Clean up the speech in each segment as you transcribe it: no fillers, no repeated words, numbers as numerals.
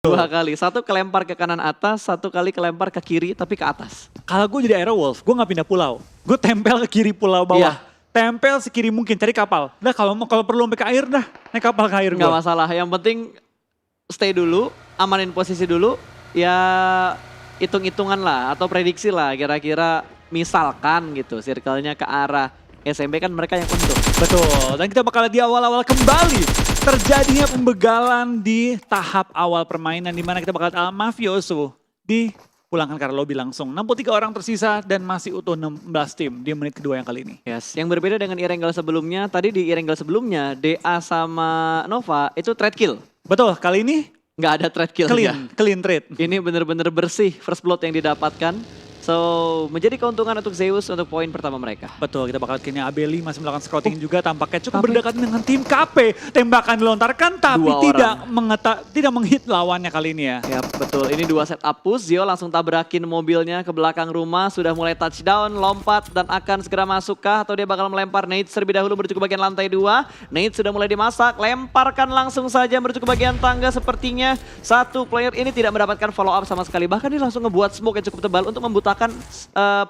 Dua kali, satu kelempar ke kanan atas, satu kali kelempar ke kiri tapi ke atas. Kalau gue jadi Aerowolf, gue gak pindah pulau. Gue tempel ke kiri pulau bawah. Iya. Tempel sekiri mungkin, cari kapal. Udah kalau perlu sampai ke air dah, naik kapal ke air gue. Nggak masalah, yang penting stay dulu, amanin posisi dulu. Ya hitung-hitungan lah atau prediksi lah kira-kira misalkan gitu circle-nya ke arah SMB kan mereka yang untung. Betul, dan kita bakal lihat di awal-awal kembali terjadinya pembegalan di tahap awal permainan di mana kita bakal lihat Mafioso dipulangkan ke arah lobby langsung. 63 orang tersisa dan masih utuh 16 tim di menit kedua yang kali ini. Yes, yang berbeda dengan Irenggal sebelumnya, tadi di Irenggal sebelumnya DA sama Nova itu trade kill. Betul, kali ini Nggak ada trade kill. clean trade. Ini bener-bener bersih first blood yang didapatkan. So, menjadi keuntungan untuk Zeus untuk poin pertama mereka. Betul, kita bakal kini Abeli masih melakukan scouting juga, tampaknya cukup berdekatan dengan tim KP. Tembakan dilontarkan tapi tidak menghit lawannya kali ini ya. Ya betul, ini dua setup push, Zio langsung tabrakin mobilnya ke belakang rumah, sudah mulai touchdown, lompat dan akan segera masuk kah atau dia bakal melempar Nate terlebih dahulu menuju ke bagian lantai 2. Nate sudah mulai dimasak, lemparkan langsung saja menuju ke bagian tangga sepertinya satu player ini tidak mendapatkan follow up sama sekali. Bahkan dia langsung ngebuat smoke yang cukup tebal untuk membutakan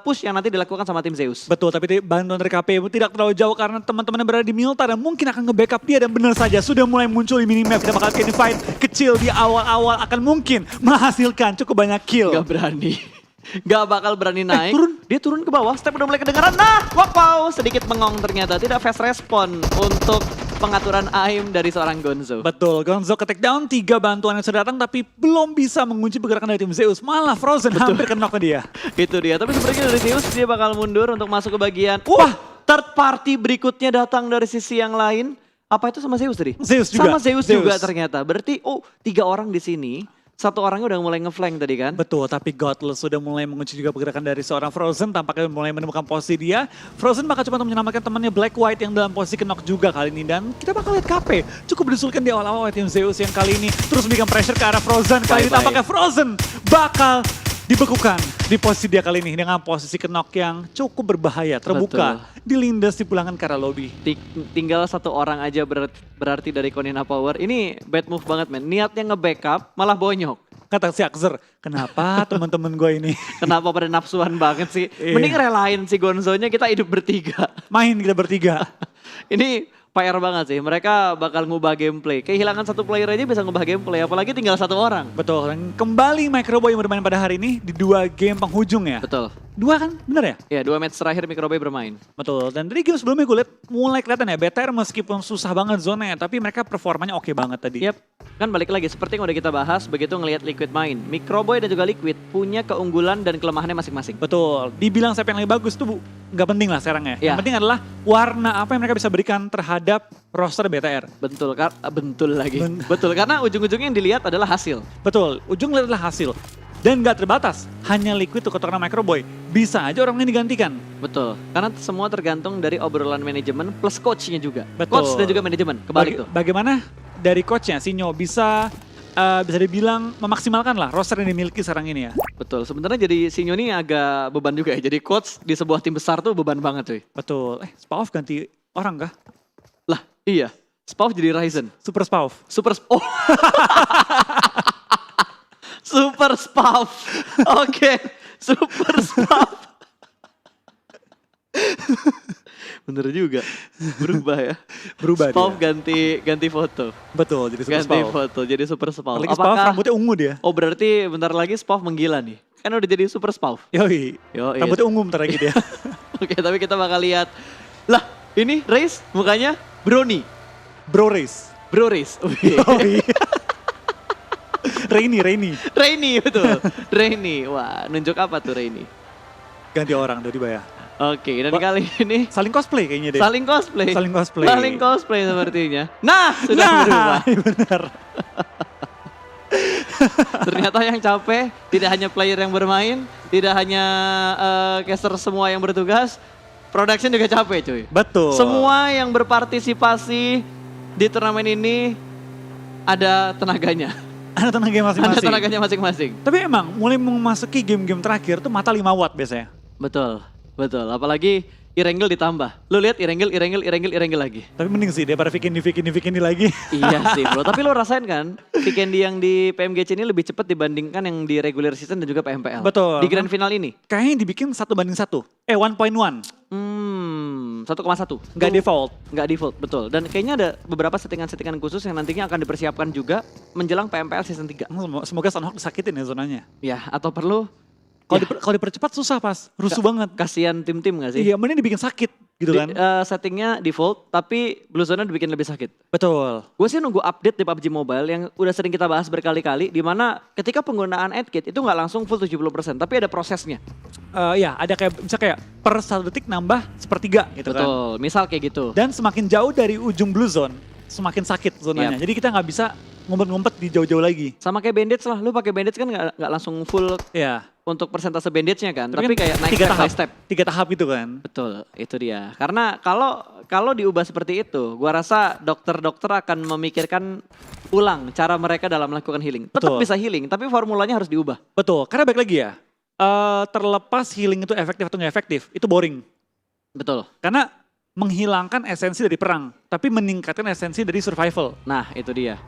push yang nanti dilakukan sama tim Zeus. Betul, tapi bantuan dari KP tidak terlalu jauh karena teman-temannya berada di Milta dan mungkin akan nge-backup dia dan benar saja sudah mulai muncul di minimap. Kita bakal kini fight kecil di awal-awal akan mungkin menghasilkan cukup banyak kill. Gak berani. Gak bakal berani naik. Dia turun ke bawah, step udah mulai kedengaran. Nah, wow, sedikit bengong ternyata. Tidak fast respon untuk pengaturan aim dari seorang Gonzo. Betul, Gonzo ke take down, 3 bantuan yang sudah datang tapi belum bisa mengunci pergerakan dari tim Zeus. Malah Frozen hampir kena ke dia. Itu dia, tapi sebenarnya dari Zeus dia bakal mundur untuk masuk ke bagian. Wah, third party berikutnya datang dari sisi yang lain. Apa itu sama Zeus tadi? Zeus juga. Sama Zeus juga ternyata. Berarti 3 orang di sini. Satu orangnya udah mulai ngeflank tadi kan? Betul, tapi Godless sudah mulai mengunci juga pergerakan dari seorang Frozen. Tampaknya mulai menemukan posisi dia. Frozen bakal coba untuk menyelamatkan temannya Black White yang dalam posisi knock juga kali ini. Dan kita bakal lihat KP cukup disulkan di awal-awal tim Zeus yang kali ini terus memberikan pressure ke arah Frozen. Kali ini tampaknya Frozen bakal dibekukan di posisi dia kali ini dengan posisi knock yang cukup berbahaya. Terbuka, dilindas dipulangkan ke arah lobby. Tinggal satu orang aja berarti dari Konina Power. Ini bad move banget men. Niatnya nge-backup malah bonyok. Kata si Akzer, kenapa teman-teman gue ini? Kenapa pada nafsuan banget sih? Mending relain si Gonzonya kita hidup bertiga. Main kita bertiga. Ini PR banget sih, mereka bakal ngubah gameplay. Kehilangan satu player aja bisa ngubah gameplay, apalagi tinggal satu orang. Betul, dan kembali Microboy yang bermain pada hari ini di 2 game penghujung ya. Betul. 2 kan, bener ya? Ya, 2 match terakhir Microboy bermain. Betul, dan dari game sebelumnya gue liat mulai kelihatan ya, BTR meskipun susah banget zonanya, tapi mereka performanya oke banget tadi. Yap, kan balik lagi seperti yang udah kita bahas begitu ngelihat Liquid main. Microboy dan juga Liquid punya keunggulan dan kelemahannya masing-masing. Betul, dibilang siapa yang lebih bagus tuh nggak penting lah sekarang ya. Ya. Yang penting adalah warna apa yang mereka bisa berikan terhadap roster BTR. Betul, betul lagi. Betul, karena ujung-ujungnya yang dilihat adalah hasil. Betul, ujung adalah hasil. Dan nggak terbatas, hanya Liquid tuh kotoran Microboy. Bisa aja orang ini digantikan. Betul, karena semua tergantung dari obrolan manajemen plus coachnya juga. Betul. Coach dan juga manajemen, kebalik tuh. Bagaimana dari coachnya, Sinyo bisa dibilang memaksimalkan lah roster yang dimiliki sekarang ini ya. Betul, sebenarnya jadi Sinyo ini agak beban juga ya. Jadi coach di sebuah tim besar tuh beban banget cuy. Betul, Spauf ganti orang kah? Lah iya, Spauf jadi Ryzen. Super Spauf. Oh. Super Spauf. Oke, Super Spauf. Bener juga, berubah ya. Berubah Spauf dia. ganti foto. Betul, jadi Super Ganti Spauf. foto, jadi Super Spauf. Apalagi Spauf rambutnya ungu dia. Oh berarti bentar lagi Spauf menggila nih. Kan udah jadi Super Spauf. Yoi, rambutnya ungu bentar lagi dia. Oke, tapi kita bakal lihat. Lah, ini Race mukanya Brony. Bro Race. Bro Race. Yoi. Rainy. Rainy, betul. Rainy. Wah, nunjuk apa tuh Rainy? Ganti orang tiba-tiba ya. Oke, dan kali ini Saling cosplay kayaknya deh. saling cosplay. Saling cosplay Sepertinya. Nah, sudah berubah. Benar. Ternyata yang capek tidak hanya player yang bermain, tidak hanya caster semua yang bertugas, production juga capek cuy. Betul. Semua yang berpartisipasi di turnamen ini ada tenaganya. Ada tenaga masing-masing. Ada tenaganya masing-masing. Tapi emang mulai memasuki game-game terakhir tuh mata 5 watt biasanya. Betul, betul. Apalagi Irengel ditambah. Lu lihat Irengel lagi. Tapi mending sih daripada Vikendi lagi. Iya sih bro, tapi lo rasain kan Vikendi yang di PMGC ini lebih cepat dibandingkan yang di regular season dan juga PMPL. Betul. Di grand final ini. Kayaknya dibikin 1:1. 1.1. 1,1. Nggak default. Nggak default, betul. Dan kayaknya ada beberapa settingan-settingan khusus yang nantinya akan dipersiapkan juga menjelang PMPL season 3. Semoga Sunhawk disakitin ya zonanya. Ya, atau perlu Kalau dipercepat susah pas, rusuh banget. kasihan tim-tim nggak sih? Iya, mending dibikin sakit gitu kan. Settingnya default, tapi Blue Zone dibikin lebih sakit. Betul. Gue sih nunggu update di PUBG Mobile yang udah sering kita bahas berkali-kali, di mana ketika penggunaan AdKit itu nggak langsung full 70%, tapi ada prosesnya. Ya, ada kayak per 1 detik nambah 1/3 gitu kan. Betul, misal kayak gitu. Dan semakin jauh dari ujung Blue Zone, semakin sakit zonanya. Jadi kita nggak bisa ngumpet-ngumpet di jauh-jauh lagi. Sama kayak bandage lah, lu pakai bandage kan nggak langsung full Iya. untuk persentase bandage-nya kan, tapi kan kayak naik 3 step tahap, by step. 3 tahap itu kan. Betul, itu dia. Karena kalau diubah seperti itu, gua rasa dokter-dokter akan memikirkan ulang cara mereka dalam melakukan healing. Tetap Betul. bisa healing, tapi formulanya harus diubah. Betul, karena balik lagi ya, terlepas healing itu efektif atau nggak efektif, itu boring. Betul. Karena menghilangkan esensi dari perang, tapi meningkatkan esensi dari survival. Nah, itu dia.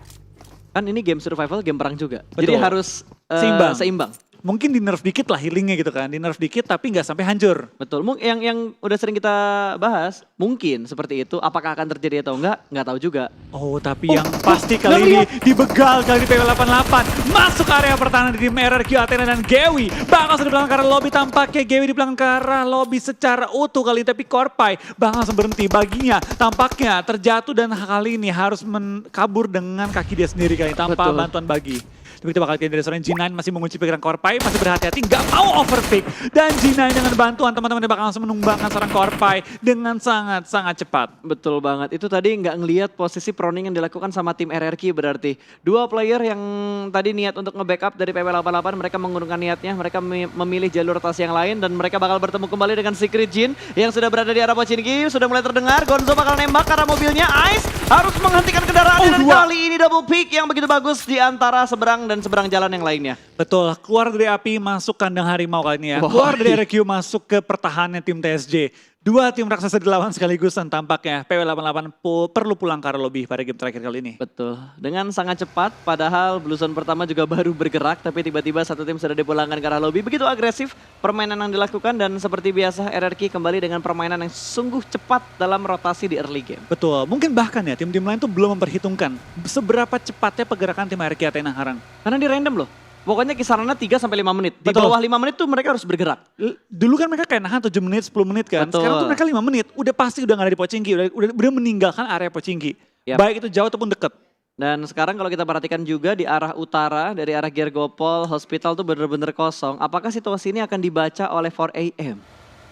Kan ini game survival, game perang juga. Betul. Jadi harus seimbang. Mungkin di nerf dikit lah healingnya gitu kan, di nerf dikit tapi nggak sampai hancur. Betul. Yang udah sering kita bahas, mungkin seperti itu. Apakah akan terjadi atau enggak tahu juga. Oh, tapi yang pasti kali ini dibegal kali di PW88. Masuk area pertahanan di tim RRQ Athena dan Gewi. Bakal sudah belakang ke arah lobby, tampaknya Gewi di belakang ke arah lobby secara utuh kali ini. Tapi Korpai bakal langsung berhenti. Baginya tampaknya terjatuh dan kali ini harus kabur dengan kaki dia sendiri kali ini, tanpa Betul. bantuan Bagi. Tapi kita bakal lihat dari seorang G9 masih mengunci pikiran Korpai, masih berhati-hati, nggak mau overpick. Dan G9 dengan bantuan teman-teman bakal langsung menumbangkan seorang Korpai dengan sangat-sangat cepat. Betul banget. Itu tadi nggak ngelihat posisi proning yang dilakukan sama tim RRQ berarti. Dua player yang tadi niat untuk nge-backup dari PW88, mereka mengurungkan niatnya. Mereka memilih jalur rotasi yang lain dan mereka bakal bertemu kembali dengan Secret Jin yang sudah berada di arah Pochinki. Sudah mulai terdengar, Gonzo bakal nembak karena mobilnya. Ice harus menghentikan kendaraan dan kali ini double pick yang begitu bagus di antara seberang dan seberang jalan yang lainnya. Betul, keluar dari api masuk kandang harimau kali ini ya. Wah. Keluar dari RRQ masuk ke pertahanan tim TSJ. Dua tim raksasa dilawan sekaligus dan tampaknya PW88 perlu pulang ke arah lobby pada game terakhir kali ini. Betul, dengan sangat cepat padahal Blue Zone pertama juga baru bergerak tapi tiba-tiba satu tim sudah dipulangkan ke arah lobby. Begitu agresif permainan yang dilakukan dan seperti biasa RRQ kembali dengan permainan yang sungguh cepat dalam rotasi di early game. Betul, mungkin bahkan ya tim-tim lain tuh belum memperhitungkan seberapa cepatnya pergerakan tim RRQ Athena sekarang. Karena di random loh. Pokoknya kisarannya 3 sampai 5 menit. Di Betul. bawah 5 menit tuh mereka harus bergerak. Dulu kan mereka kayak nahan 7 menit, 10 menit kan. Betul. Sekarang tuh mereka 5 menit, udah pasti udah gak ada di Pochinki, udah meninggalkan area Pochinki. Yap. Baik itu jauh ataupun deket. Dan sekarang kalau kita perhatikan juga di arah utara, dari arah Gergopol, Hospital tuh bener-bener kosong. Apakah situasi ini akan dibaca oleh 4AM?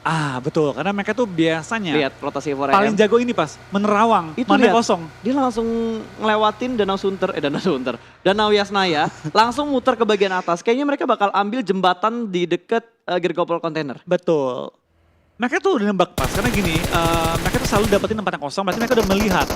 Ah betul, karena mereka tuh biasanya Lihat rotasi 4AM. paling jago ini pas, menerawang, Itu mana lihat, kosong. dia langsung ngelewatin Danau Yasnaya, langsung muter ke bagian atas. Kayaknya mereka bakal ambil jembatan di deket Gergopol kontainer. Betul. Mereka tuh udah nembak pas, karena gini, mereka tuh selalu dapetin tempat yang kosong, berarti mereka udah melihat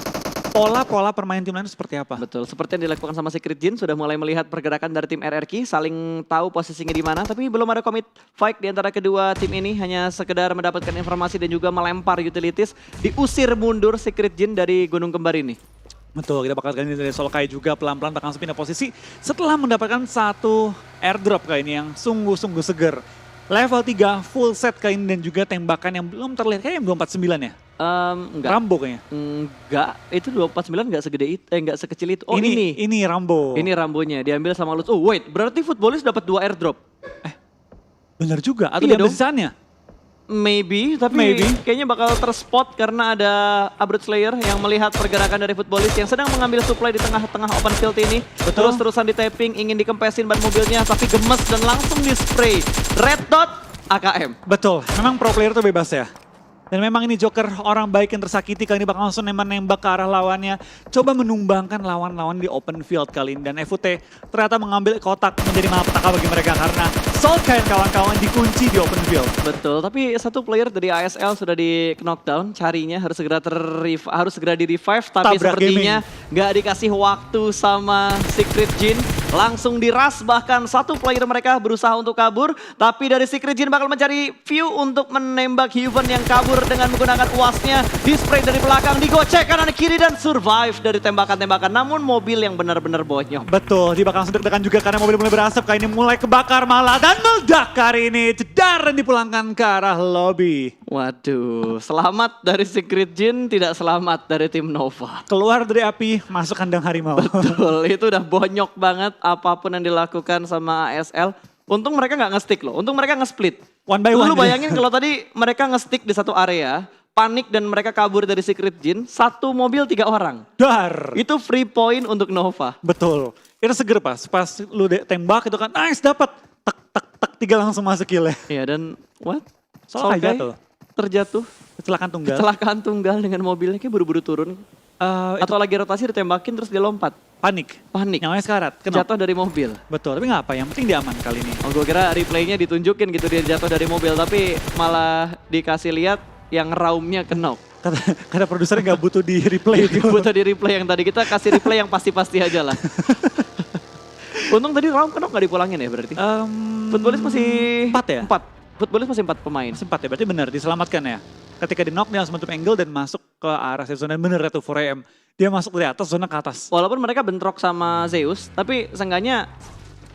pola-pola permainan tim lain itu seperti apa. Betul, seperti yang dilakukan sama Secret Jin, sudah mulai melihat pergerakan dari tim RRQ, saling tahu posisinya di mana, tapi belum ada commit fight di antara kedua tim ini, hanya sekedar mendapatkan informasi dan juga melempar utilities, diusir mundur Secret Jin dari Gunung Kembar ini. Betul, kita bakal ganti dari Solkai juga pelan-pelan bakal langsung pindah posisi setelah mendapatkan satu airdrop kali ini yang sungguh-sungguh seger. Level 3 full set kali ini dan juga tembakan yang belum terlihat, kayaknya 249 ya? Enggak. Rambo kayaknya. Enggak, itu 249 enggak segede itu, enggak sekecil itu. Oh ini. Ini Rambo. Ini Rambonya, diambil sama Lutz. Oh wait, berarti Footballist dapat 2 airdrop. Bener juga, atau Iya diambil dong. sisanya? Maybe, tapi Maybe. kayaknya bakal terspot karena ada Abroad Slayer yang melihat pergerakan dari Footballist yang sedang mengambil supply di tengah-tengah open field ini. Betul. Terus-terusan di tapping, ingin dikempesin ban mobilnya, tapi gemes dan langsung di spray. Red dot, AKM. Betul, memang pro player tuh bebas ya. Dan memang ini Joker orang baik yang tersakiti kali ini bakal langsung nembak ke arah lawannya. Coba menumbangkan lawan-lawan di open field kali ini. Dan FUT ternyata mengambil kotak menjadi malapetaka bagi mereka karena Solkai dan kawan-kawan dikunci di open field. Betul, tapi satu player dari ASL sudah di knockdown, carinya harus segera di revive, tapi Tabrak sepertinya nggak dikasih waktu sama Secret Jin. langsung diras, bahkan satu player mereka berusaha untuk kabur. Tapi dari Secret Jin bakal mencari view untuk menembak Heaven yang kabur dengan menggunakan uasnya. Di-spray dari belakang, digocek kanan kiri dan survive dari tembakan-tembakan. Namun mobil yang benar-benar bonyok. Betul, dia bakal langsung deg-degan juga karena mobil mulai berasap. Kali ini mulai kebakar malah dan meledak kali ini. Jedar dan dipulangkan ke arah lobby. Waduh, selamat dari Secret Jin, tidak selamat dari tim Nova. Keluar dari api, masuk kandang harimau. Betul, itu udah bonyok banget apapun yang dilakukan sama ASL. Untung mereka nggak nge-stick loh, untung mereka nge-split. One by one. Lu bayangin kalau tadi mereka nge-stick di satu area, panik dan mereka kabur dari Secret Jin, satu mobil 3 orang. Dar. Itu free point untuk Nova. Betul. Itu seger pas lu tembak itu kan, nice dapat. Tak tak tak 3 langsung masuk kill ya. Iya dan what? Soalnya Solkai jatuh. terjatuh. Kecelakaan tunggal. Kecelakaan tunggal dengan mobilnya kayak buru-buru turun. Atau lagi rotasi ditembakin terus dia lompat. Panik. Panik. Nyawanya sekarat. Kenapa? Jatuh dari mobil. Betul, tapi nggak apa, yang penting dia aman kali ini. Oh gue kira replaynya ditunjukin gitu dia jatuh dari mobil. Tapi malah dikasih lihat yang raumnya kenok. Kata produsernya nggak butuh di replay itu. Butuh di replay yang tadi. Kita kasih replay yang pasti-pasti aja lah. Untung tadi raum kenok gak dipulangin ya berarti? Footballis masih 4 ya? 4. Footballis masih 4 pemain. Sempat ya, berarti benar diselamatkan ya. Ketika di knock dia langsung menutup angle dan masuk ke arah safe zone dan bener itu 4AM. Dia masuk dari atas, zona ke atas. Walaupun mereka bentrok sama Zeus, tapi seenggaknya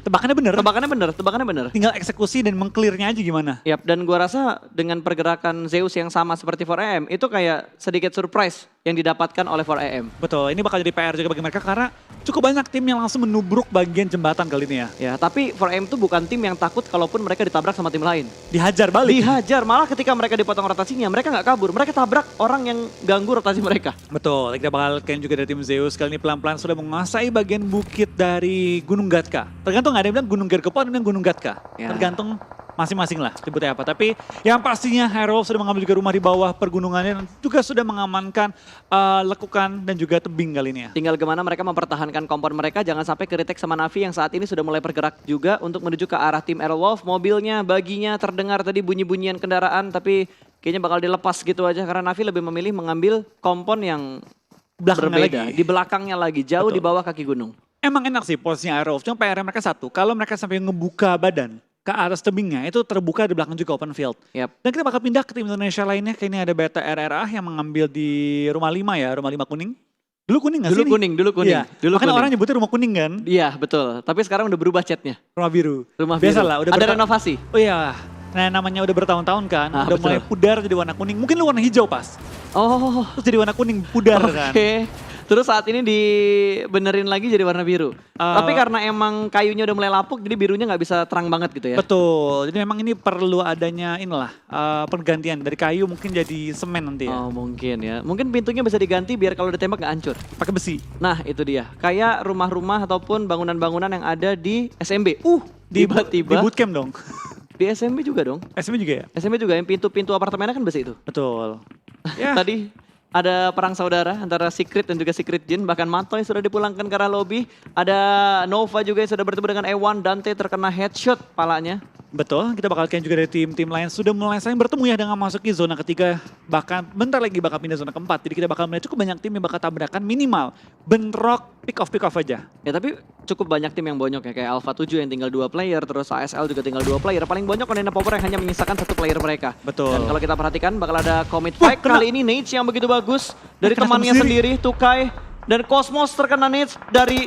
Tebakannya bener. tebakannya bener. Tinggal eksekusi dan mengclearnya aja gimana. Yap, dan gua rasa dengan pergerakan Zeus yang sama seperti 4AM, itu kayak sedikit surprise yang didapatkan oleh 4AM. Betul, ini bakal jadi PR juga bagi mereka karena cukup banyak tim yang langsung menubruk bagian jembatan kali ini ya. Ya, tapi 4AM tuh bukan tim yang takut kalaupun mereka ditabrak sama tim lain. Dihajar balik. Dihajar, malah ketika mereka dipotong rotasinya, mereka nggak kabur. Mereka tabrak orang yang ganggu rotasi mereka. Betul, kita bakal kalian juga dari tim Zeus kali ini pelan-pelan sudah menguasai bagian bukit dari Gunung Gatka. Tergantung ada yang bilang Gunung Gergopon, ada yang bilang Gunung Gatka. Ya. Tergantung masing-masing lah sebutnya apa. Tapi yang pastinya Hero sudah mengambil juga rumah di bawah pergunungannya dan juga sudah mengamankan lekukan dan juga tebing kali ini ya. Tinggal gimana mereka mempertahankan kompon mereka, jangan sampai keretek sama Navi yang saat ini sudah mulai bergerak juga untuk menuju ke arah tim Airwolf. Mobilnya, baginya terdengar tadi bunyi-bunyian kendaraan, tapi kayaknya bakal dilepas gitu aja karena Navi lebih memilih mengambil kompon yang Belakangnya berbeda. lagi. Di belakangnya lagi, jauh Betul. di bawah kaki gunung. Emang enak sih posisinya Airwolf, cuma PR mereka satu, kalau mereka sampai ngebuka badan ke atas tebingnya itu terbuka di belakang juga open field. Yap. Dan kita bakal pindah ke tim Indonesia lainnya, kayak ini ada Beta RRA yang mengambil di rumah 5 ya, rumah 5 kuning. Dulu kuning gak sih? Dulu kuning, dulu kuning. Iya. Dulu Makanya kuning. orang nyebutnya rumah kuning kan, Iya betul, tapi sekarang udah berubah catnya. rumah biru. Rumah biru. Biasalah, udah Ada renovasi. Oh iya, nah namanya udah bertahun-tahun kan, Ah, udah betul. mulai pudar jadi warna kuning. Mungkin lu warna hijau pas, Oh, terus jadi warna kuning pudar kan. oke. Terus saat ini dibenerin lagi jadi warna biru. Tapi karena emang kayunya udah mulai lapuk, jadi birunya nggak bisa terang banget gitu ya. Betul, jadi memang ini perlu adanya inilah pergantian dari kayu mungkin jadi semen nanti ya, Oh mungkin ya. Mungkin pintunya bisa diganti biar kalau ditembak nggak hancur. pakai besi. Nah itu dia. Kayak rumah-rumah ataupun bangunan-bangunan yang ada di SMB. Di Tiba-tiba bootcamp dong. di SMB juga dong. SMB juga ya? SMB juga yang pintu-pintu apartemennya kan besi itu. Betul. Ya, Tadi ada perang saudara antara Secret dan juga Secret Jin. Bahkan Matoy sudah dipulangkan ke arah lobby. Ada Nova juga yang sudah bertemu dengan Ewan. Dante terkena headshot palanya. betul. Kita bakal kalian juga dari tim-tim lain sudah mulai saling bertemu ya dengan masuki zona ketiga. Bahkan bentar lagi bakal pindah zona keempat. Jadi kita bakal melihat cukup banyak tim yang bakal tabrakan minimal. Bentrok, pick off aja. Ya tapi cukup banyak tim yang bonyok ya. Kayak Alpha 7 yang tinggal 2 player. Terus ASL juga tinggal 2 player. Paling bonyok Konena Power yang hanya menyisakan 1 player mereka. Betul. Dan kalau kita perhatikan bakal ada commit fight. kena. Kali ini Nate yang begitu bagus. Dari Kena temannya sama sendiri, Tukai. Dan Cosmos terkena Nate dari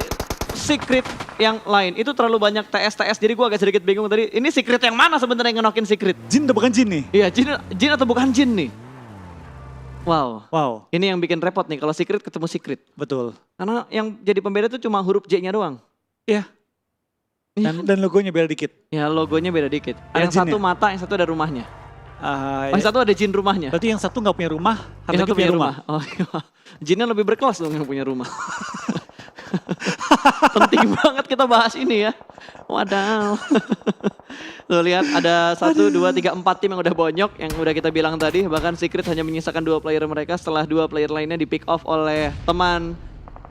Secret yang lain. Itu terlalu banyak TS. Jadi gue agak sedikit bingung tadi. Ini Secret yang mana sebenarnya yang ngenokin Secret? Jin atau bukan Jin nih? Iya, Jin atau bukan Jin nih? Wow. Wow, Ini yang bikin repot nih kalau Secret ketemu Secret. betul. Karena yang jadi pembeda itu cuma huruf J-nya doang. Iya. Dan logonya beda dikit. Ya logonya beda dikit. Ada Yang satu jinnya? mata, yang satu ada rumahnya. Ya. Yang satu ada jin rumahnya. Berarti yang satu nggak punya rumah, Yang satu satu punya rumah. Oh iya. Jinnya lebih berkelas dong yang punya rumah. Penting banget kita bahas ini ya. Wadaw. Tuh lihat ada 1, 2, 3, 4 tim yang udah bonyok. Yang udah kita bilang tadi. Bahkan Secret hanya menyisakan 2 player mereka setelah 2 player lainnya di pick off oleh teman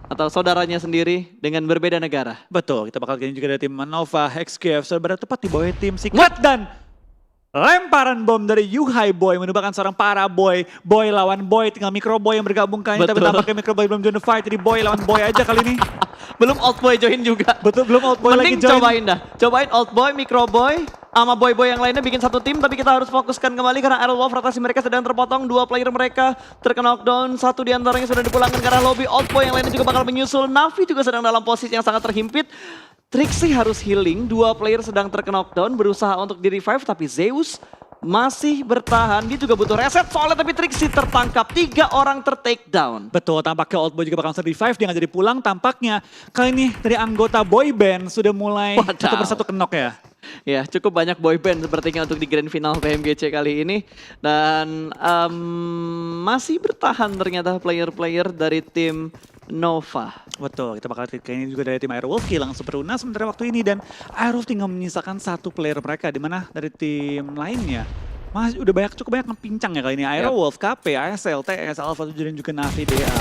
atau saudaranya sendiri dengan berbeda negara. Betul, kita bakal kalian juga dari tim Nova, XQF, sudah berada tepat di bawah tim Secret dan lemparan bom dari Yuhai Boy menumbangkan seorang para boy. Boy lawan boy, tinggal Micro Boy yang bergabung kali ini. Tapi Betul. tampaknya Micro Boy belum join the fight, jadi boy lawan boy aja kali ini. Belum Old Boy join juga. Betul, belum Old Boy lagi Mending join. cobain dah. Cobain Old Boy, Micro Boy, sama Boy-Boy yang lainnya bikin satu tim. Tapi kita harus fokuskan kembali karena Aerowolf rotasi mereka sedang terpotong. 2 player mereka terkena knockdown. 1 diantaranya sudah dipulangkan ke arah lobby. Old Boy yang lainnya juga bakal menyusul. Navi juga sedang dalam posisi yang sangat terhimpit. Trixie harus healing. 2 player sedang terkena knockdown. Berusaha untuk di-revive tapi Zeus masih bertahan. Dia juga butuh reset soalnya tapi Trixie tertangkap. 3 orang ter-take down. Betul, tampaknya Old Boy juga bakal revive, dia nggak jadi pulang. Tampaknya kali ini dari anggota boy band sudah mulai Wadaw. satu persatu kenok ya. Ya, cukup banyak boyband sepertinya untuk di grand final PMGC kali ini. Dan masih bertahan ternyata player-player dari tim Nova. Betul, kita bakal lihat kayaknya juga dari tim Aerowolf kehilangan Super Luna sementara waktu ini. Dan Aerowolf tinggal menyisakan 1 player mereka, di mana dari tim lainnya masih udah cukup banyak yang pincang ya kali ini. Aerowolf, KP, ASL, TS, Alpha 7 dan juga Navi DA.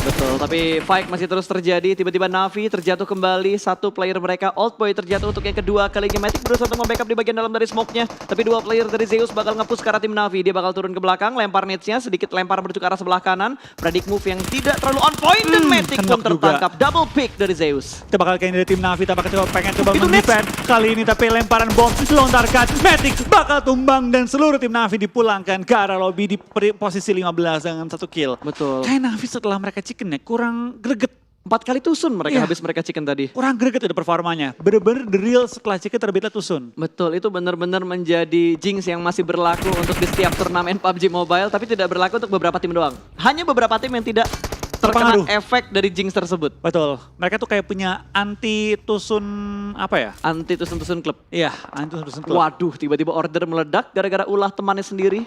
Betul, tapi fight masih terus terjadi. Tiba-tiba Navi terjatuh kembali. 1 player mereka, Old Boy terjatuh untuk yang kedua kalinya. Matic berusaha untuk membackup di bagian dalam dari smoke-nya. Tapi 2 player dari Zeus bakal nge-push ke arah tim Navi. Dia bakal turun ke belakang, lempar nets-nya. Sedikit lempar menuju ke arah sebelah kanan. Predict move yang tidak terlalu on point. Dan Matic pun knock juga. tertangkap. Double pick dari Zeus. Kita bakal kayaknya dari tim Navi, tampaknya pengen coba Itu mendefend kali ini. Tapi lemparan bom dilontarkan, Matic bakal tumbang dan seluruh tim Navi dipulangkan ke arah lobby di posisi 15 dengan 1 kill. Betul. Kayak Navi setelah mereka chicken ya kurang greget. 4 kali tusun mereka Iya. habis mereka chicken tadi. Kurang greget udah performanya. Bener-bener the real setelah chicken terbitlah tusun. Betul, itu benar-benar menjadi jinx yang masih berlaku untuk di setiap turnamen PUBG Mobile, tapi tidak berlaku untuk beberapa tim doang. Hanya beberapa tim yang tidak terkena Terpengaruh. efek dari jinx tersebut. Betul. Mereka tuh kayak punya anti tusun apa ya? Anti tusun-tusun klub. Iya, anti tusun klub. Waduh, tiba-tiba order meledak gara-gara ulah temannya sendiri.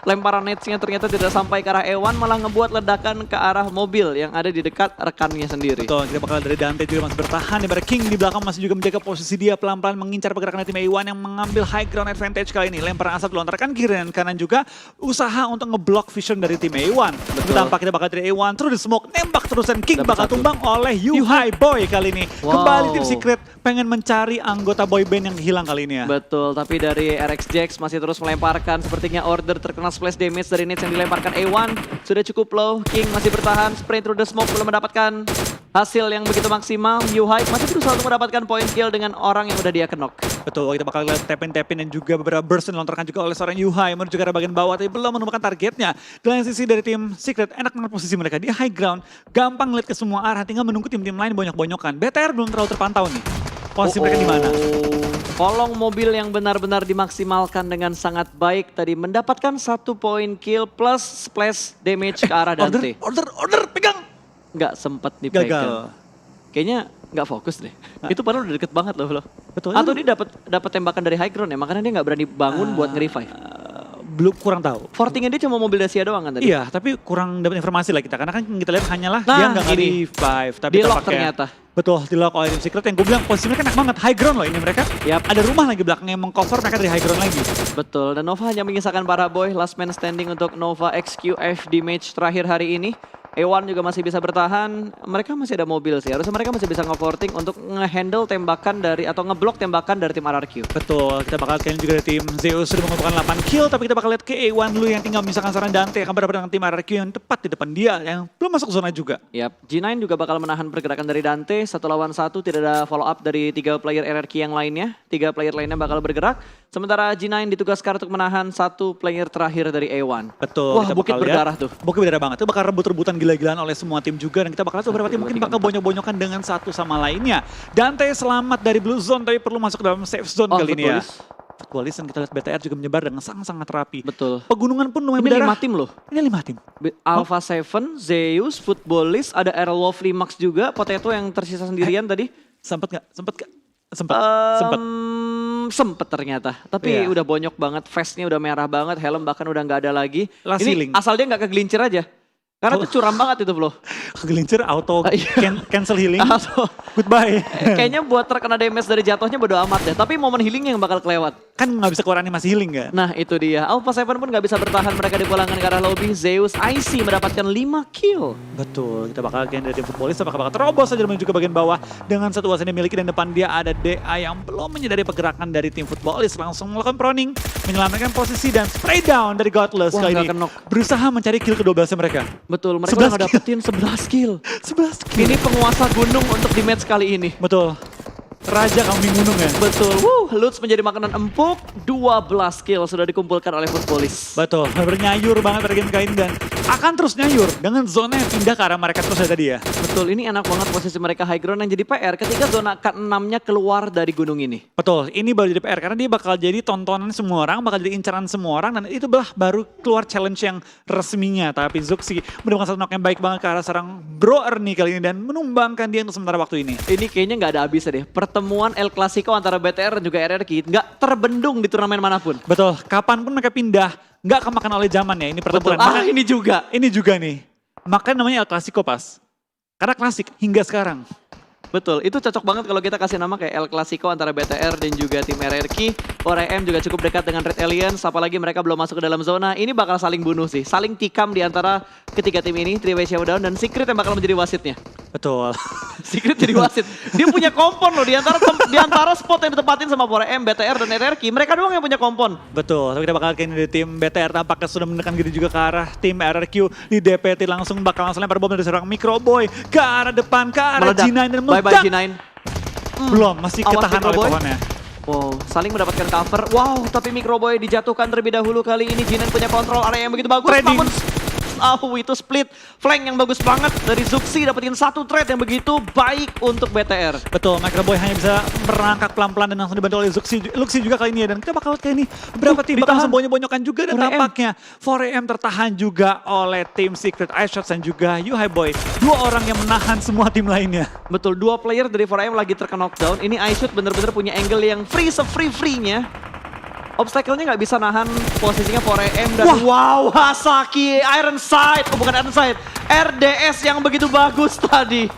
Lemparan netsnya ternyata tidak sampai ke arah Ewan, malah ngebuat ledakan ke arah mobil yang ada di dekat rekannya sendiri. Betul, kita bakal dari Dante juga masih bertahan. Di mana King di belakang masih juga menjaga posisi dia pelan-pelan mengincar pergerakan tim A1 yang mengambil high ground advantage kali ini. Lemparan asap dilontarkan kiri dan kanan juga usaha untuk ngeblock vision dari tim A1. Tapi tampak kita bakal dari A1 terus di smoke, nembak terusan King Dapat bakal satu. tumbang oleh Yuhai Boy kali ini. Wow. Kembali tim Secret pengen mencari anggota boy band yang hilang kali ini ya. Betul, tapi dari RX Jax masih terus melemparkan. Sepertinya order terkena splash damage dari nets yang dilemparkan A1. Sudah cukup low, King masih bertahan. Sprint through the smoke belum mendapatkan hasil yang begitu maksimal. Yuhai masih berusaha untuk mendapatkan point kill dengan orang yang udah dia kenok. Betul, kita bakal lihat tap-in dan juga beberapa burst yang dilontarkan juga oleh seorang Yuhai menuju ke arah bagian bawah, tapi belum menemukan targetnya. Di sisi dari tim Secret, enak banget posisi mereka di high ground, gampang lihat ke semua arah, tinggal menunggu tim-tim lain bonyok-bonyokan. BTR belum terlalu terpantau nih. Posisi mereka di mana? Kolong mobil yang benar-benar dimaksimalkan dengan sangat baik tadi mendapatkan 1 point kill plus splash damage ke arah Dante. Order, pegang! Nggak sempet dipegang. Gagal. Kayaknya nggak fokus deh. Itu padahal udah deket banget loh. Betul. Atau dia dapat tembakan dari high ground ya, makanya dia nggak berani bangun buat nge-revive. Belum, kurang tahu. Fortingnya dia cuma mobil Dacia doang kan tadi? Iya, tapi kurang dapat informasi lah kita. Karena kan kita lihat hanyalah Nah, dia nggak ini. nge-revive. Tapi Di lock tampaknya- ternyata. Betul, di lock oleh tim Secret yang gue bilang posisi mereka enak banget. High ground loh ini mereka. Yap. Ada rumah lagi belakangnya yang mengcover mereka dari high ground lagi. Betul, dan Nova hanya mengisahkan para boy. Last man standing untuk Nova XQF di match terakhir hari ini. A1 juga masih bisa bertahan, mereka masih ada mobil sih, harusnya mereka masih bisa nge-forting untuk nge-handle tembakan dari, atau ngeblok tembakan dari tim RRQ. Betul, kita bakal kayaknya juga dari tim Zeus sudah mengumpulkan 8 kill, tapi kita bakal lihat ke A1 dulu yang tinggal misalkan seorang Dante akan berhadapan dengan tim RRQ yang tepat di depan dia, yang belum masuk zona juga. Yap, G9 juga bakal menahan pergerakan dari Dante, 1 lawan 1, tidak ada follow up dari 3 player RRQ yang lainnya, 3 player lainnya bakal bergerak, sementara G9 ditugaskan untuk menahan 1 player terakhir dari A1. Betul, Wah, kita bukit bakal berdarah lihat. tuh. Bukit berdarah banget, itu bakal rebut-rebutan gila-gilaan oleh semua tim juga, dan kita bakal lihat beberapa tim mungkin bakal bonyok-bonyokan dengan satu sama lainnya. Dante selamat dari blue zone, tapi perlu masuk ke dalam safe zone kali ini ya. Footballis dan kita lihat BTR juga menyebar dengan sangat-sangat rapi. Betul. Pegunungan pun lumayan Ini berdarah. 5 tim loh. Ini 5 tim. Alpha 7, Zeus, Footballis, ada Aerowolf Limax juga, Potato yang tersisa sendirian tadi. Sempet gak? Sempet. Sempet ternyata, tapi Iya. udah bonyok banget, face-nya udah merah banget, helm bahkan udah nggak ada lagi. Last Ini healing. asal dia nggak kegelincir aja, karena itu curam banget itu bro. Kegelincir auto Iya. cancel healing. Atau Goodbye. kayaknya buat terkena damage dari jatuhnya bodo amat deh, tapi momen healing yang bakal kelewat. kan nggak bisa keluar animasi healing kan? Nah itu dia, Alpha 7 pun nggak bisa bertahan, mereka dipulangkan ke arah lobby. Zeus IC mendapatkan 5 kill. Betul, kita bakal gain dari tim Footballis, apakah bakal terobos saja menuju ke bagian bawah dengan satu wasit yang dimiliki, dan depan dia ada DA yang belum menyadari pergerakan dari tim Footballis, langsung melakukan proning, menyelamatkan posisi dan spray down dari Godless. Wah, kali nggak ini kenok. berusaha mencari kill ke-12 mereka. Betul, mereka 11 udah dapetin 11 kill. 11 kill. Ini penguasa gunung untuk di match kali ini. Betul. Raja kambing gunung ya. Betul, Lutz menjadi makanan empuk, 12 kill sudah dikumpulkan oleh Footballis. Betul, bernyayur banget pada game kali ini dan akan terus nyayur dengan zona yang pindah ke arah mereka terus ya tadi ya. Betul, ini enak banget posisi mereka high ground, yang jadi PR ketika zona ke-6-nya keluar dari gunung ini. Betul, ini baru jadi PR karena dia bakal jadi tontonan semua orang, bakal jadi incaran semua orang, dan itu baru keluar challenge yang resminya. Tapi Zuxi menemukan satu knock yang baik banget ke arah serang Bro Ernie kali ini dan menumbangkan dia untuk sementara waktu ini. Ini kayaknya nggak ada habisnya deh. Pertemuan El Clasico antara BTR dan juga RRQ nggak terbendung di turnamen manapun. Betul, kapanpun mereka pindah, nggak kemakan oleh zaman ya ini Betul, pertempuran. ini juga. Ini juga nih, makanya namanya El Clasico pas. Karena klasik hingga sekarang. Betul, itu cocok banget kalau kita kasih nama kayak El Clasico antara BTR dan juga tim RRQ. ORM juga cukup dekat dengan Red Aliens, apalagi mereka belum masuk ke dalam zona. Ini bakal saling bunuh sih, saling tikam di antara ketiga tim ini, 3-way showdown, dan Secret yang bakal menjadi wasitnya. Betul. Secret jadi wasit. Dia punya kompon loh di antara spot yang ditempatin sama ORM, BTR dan RRQ. Mereka doang yang punya kompon. Betul, tapi kita bakal kayaknya dari tim BTR tampaknya sudah menekan diri juga ke arah tim RRQ. Di DPT langsung bakal lempar bom dari seorang Microboy ke arah depan, ke arah Meledak. G9 dan Bye meledak. bye G9. Belum, masih Awas ketahan oleh Microboy. pohonnya. Wow, saling mendapatkan cover. Wow, tapi Microboy dijatuhkan terlebih dahulu kali ini. Jinan punya kontrol area yang begitu bagus. Trading. Namun, itu split flank yang bagus banget dari Zuxi. Dapetin satu trade yang begitu baik untuk BTR. Betul, Microboy hanya bisa merangkak pelan-pelan dan langsung dibantu oleh Luxi juga kali ini ya. Dan kita bakal lihat kayak ini beberapa tim bakal langsung bonyok-bonyokan juga, dan 4AM. tampaknya 4AM tertahan juga oleh tim Secret iShots dan juga Yuhai Boy. Dua orang yang menahan semua tim lainnya. Betul, dua player dari 4AM lagi terkena knockdown. Ini iShoot bener-bener punya angle yang free se-free-free-nya. Obstacle-nya nggak bisa nahan posisinya 4AM dan wow, Hasaki, Iron Sight, bukan Iron Sight, RDS yang begitu bagus tadi.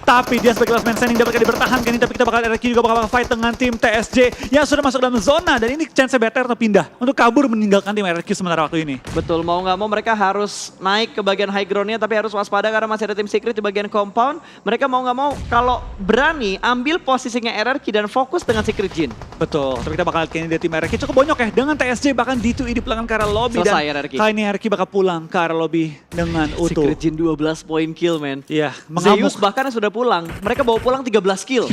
Tapi dia sebagai last man standing dapat dipertahankan ini, tapi kita bakal RRQ juga bakal fight dengan tim TSJ yang sudah masuk dalam zona, dan ini chance BTR untuk pindah, untuk kabur meninggalkan tim RRQ sementara waktu ini. Betul, mau nggak mau mereka harus naik ke bagian high ground-nya, tapi harus waspada karena masih ada tim Secret di bagian compound. Mereka mau nggak mau kalau berani ambil posisinya RRQ dan fokus dengan Secret Jin. Betul, tapi kita bakal lihat ini dari tim RRQ cukup bonyok ya, dengan TSJ bahkan D2E dipulangkan ke arah lobby. Selesai dan RRQ. kali ini RRQ bakal pulang ke arah lobby dengan utuh. Secret Jin 12 poin kill, men. Iya, Zeus bahkan sudah pulang, mereka bawa pulang 13 kill.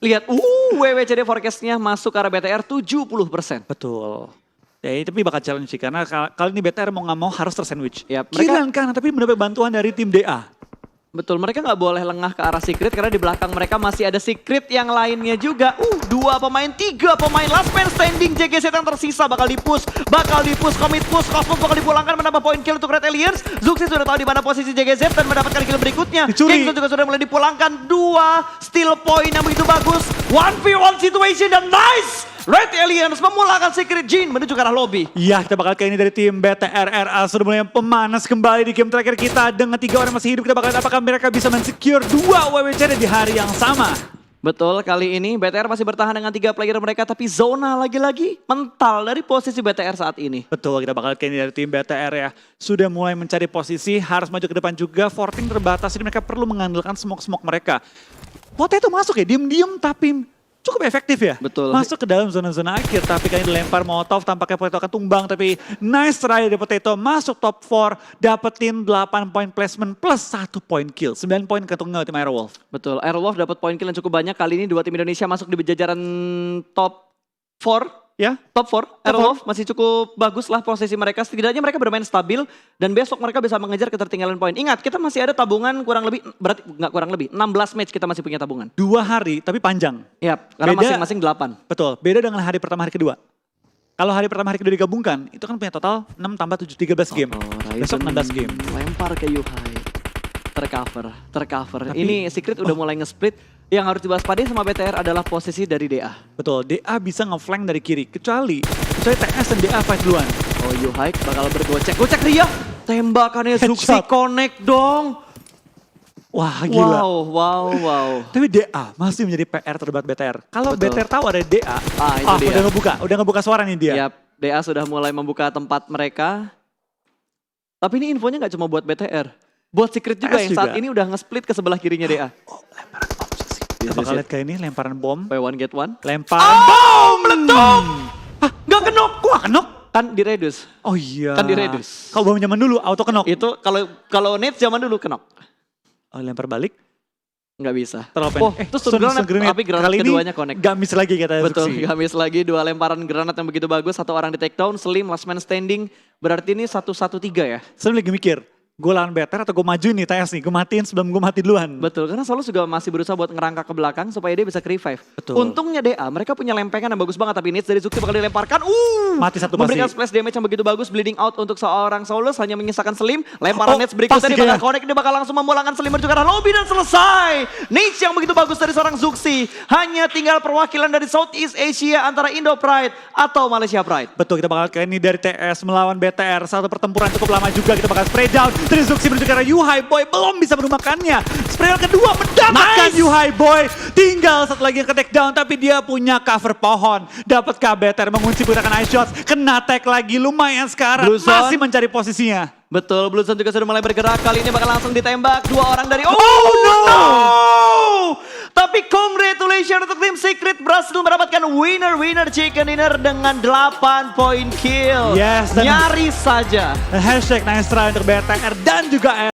Lihat, WWCD forecast-nya masuk ke arah BTR 70%. Betul. Ya, tapi bakal challenge sih, karena kali ini BTR mau nggak mau harus tersandwich. Yap, Kiri dan kanan, tapi mendapat bantuan dari tim DA. Betul, mereka nggak boleh lengah ke arah Secret karena di belakang mereka masih ada Secret yang lainnya juga. 2 pemain, 3 pemain, last man standing, JGZ yang tersisa bakal dipush, commit push, Cosmos bakal dipulangkan menambah poin kill untuk Red Aliens. Zuxi sudah tahu di mana posisi JGZ dan mendapatkan kill berikutnya. Dicuri. Kingston juga sudah mulai dipulangkan, 2 steal point yang begitu bagus. 1v1 situation dan nice! Red Aliens memulangkan Secret Jin menuju ke arah lobby. Iya, kita bakal kayak ini dari tim BTR RA sudah mulai pemanas kembali di game terakhir kita dengan 3 orang masih hidup. Kita bakal lihat apakah mereka bisa men-secure 2 WWCD di hari yang sama. Betul, kali ini BTR masih bertahan dengan 3 player mereka, tapi zona lagi-lagi mental dari posisi BTR saat ini. Betul, kita bakal kayak ini dari tim BTR ya. Sudah mulai mencari posisi, harus maju ke depan juga. 14 terbatas, jadi mereka perlu mengandalkan smoke-smoke mereka. Potato masuk ya, diem-diem tapi cukup efektif ya. Betul. Masuk ke dalam zona-zona akhir, tapi kali ini dilempar Molotov, tampaknya Potato akan tumbang, tapi nice try dari Potato, masuk top 4, dapetin 8 poin placement plus 1 poin kill. 9 poin kantongnya tim Airwolf. Betul, Airwolf dapat poin kill yang cukup banyak. Kali ini 2 tim Indonesia masuk di jajaran top 4. Ya, Top 4, Airwolf masih cukup bagus lah posisi mereka. Setidaknya mereka bermain stabil dan besok mereka bisa mengejar ketertinggalan poin. Ingat, kita masih ada tabungan kurang lebih, berarti nggak kurang lebih, 16 match kita masih punya tabungan. 2 hari tapi panjang. Yap, karena Beda- masing-masing 8. Betul, beda dengan hari pertama hari kedua. Kalau hari pertama hari kedua digabungkan, itu kan punya total 6 tambah 7, 13 game. Besok 16 game. Lempar ke Yuhai. Tercover. Tapi- Ini Secret udah mulai nge-split. Yang harus diwaspadai sama BTR adalah posisi dari DA. Betul, DA bisa nge-flank dari kiri. Kecuali TS dan DA fight duluan. Oh, Yuhai bakal bergocek. Gocek Ria. Tembakannya Zuxi Headshot. connect dong. Wah gila. Wow. Tapi DA masih menjadi PR terberat BTR. Kalau Betul. BTR tahu ada DA, Itu dia. udah ngebuka suara nih dia. Yap, DA sudah mulai membuka tempat mereka. Tapi ini infonya nggak cuma buat BTR. Buat Secret juga TS yang saat juga. ini udah nge-split ke sebelah kirinya DA. Oh, lemparan bom sih. Kita bakal lihat kayak ini lemparan bom. Buy one get one. Lemparan bom meletup. Nggak kenok. Wah kenok. Kan di reduce. Oh iya. Kan di reduce. Kalau bom zaman dulu auto kenok. Itu kalau Nate zaman dulu kenok. Oh, lempar balik. Nggak bisa. Terlalu Oh, pendek. itu stun granat, tapi granat kali keduanya ini connect. gak miss lagi kata Betul, Zuxi. gak miss lagi 2 lemparan granat yang begitu bagus. 1 orang di take down, Slim, last man standing. Berarti ini 1-1-3 ya? Saya lagi mikir, gue lawan BTR atau gue maju nih TS nih, gue matiin sebelum gue mati duluan. Betul, karena Solus juga masih berusaha buat ngerangkak ke belakang supaya dia bisa ke revive. Betul. Untungnya DA, mereka punya lempengan yang bagus banget, tapi Nits dari Zuxi bakal dilemparkan. Mati satu Memberikan pasti. splash damage yang begitu bagus, bleeding out untuk seorang Solus, hanya menyisakan Slim. Lemparan Nets berikutnya pasti dia bakal kayaknya. connect, dia bakal langsung memulangkan Slim menuju ke arah lobby dan selesai. Nits yang begitu bagus dari seorang Zuxi. Hanya tinggal perwakilan dari Southeast Asia antara Indo Pride atau Malaysia Pride. Betul, kita bakal kayak ini dari TS melawan BTR. Satu pertempuran cukup lama juga, kita bakal spray down. Dari Zuxi menuju ke arah Yuhai Boy, belum bisa merumahkannya. Spray down kedua mendapatkan Yuhai Boy. Tinggal satu lagi yang ke take down, tapi dia punya cover pohon. Dapat BTR mengunci menggunakan ice shots. Kena tag lagi, lumayan sekarang. Blue Zone. Masih mencari posisinya. Betul, Blue Zone juga sudah mulai bergerak. Kali ini bakal langsung ditembak 2 orang dari... Oh, no! Tapi congratulations untuk tim Secret berhasil mendapatkan winner chicken dinner dengan 8 poin kill. Yes, dan- Nyaris saja. Hashtag nice try untuk BTR dan juga